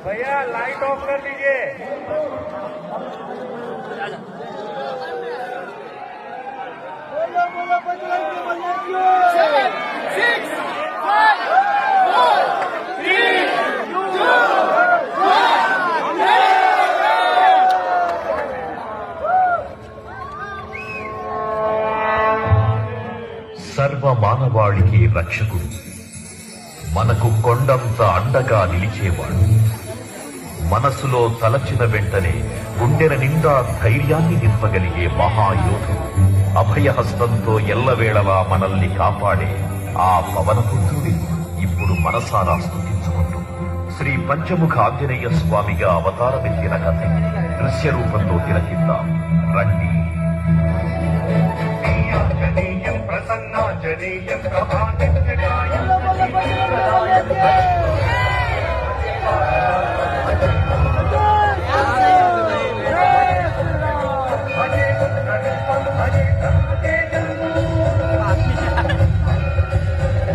भैया light of कर दीजिए। సర్వ మానవాళికి రక్షకుడు, మనకు కొండంత అండగా నిలిచేవాడు, మనసులో తలచిన వెంటనే గుండెల నిండా ధైర్యాన్ని నింపగలిగే మహాయోధుడు, అభయహస్తంతో ఎల్లవేళలా మనల్ని కాపాడే ఆ పవనపుత్రుడి ఇప్పుడు మనసారా స్తుతించుకుంటూ శ్రీ పంచముఖ ఆంజనేయ స్వామిగా అవతారమెత్తిన కథ దృశ్య రూపంలో తిలకిద్దాం రండి. ప్రసన్నాంజనేయం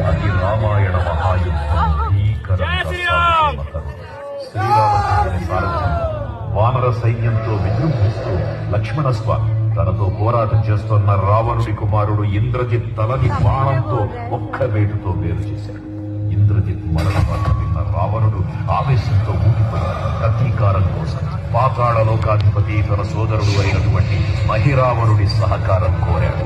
అది రామాయణ మహాయుద్ధం. శ్రీరామచంద్రుని సారథ్యం వానర సైన్యంతో విజృంభిస్తూ లక్ష్మణస్వామి తనతో పోరాటం చేస్తున్న రావణుడి కుమారుడు ఇంద్రజిత్ తలని బాణంతో ఒక్క వేటుతో వేరు చేశాడు. ఇంద్రజిత్ మరణ వార్త విన్న రావణుడు ఆవేశంతో ఊగిపోయాడు. ప్రతీకారం కోసం పాతాళ లోకాధిపతి తన సోదరుడు అయినటువంటి మహిరావణుడి సహకారం కోరాడు.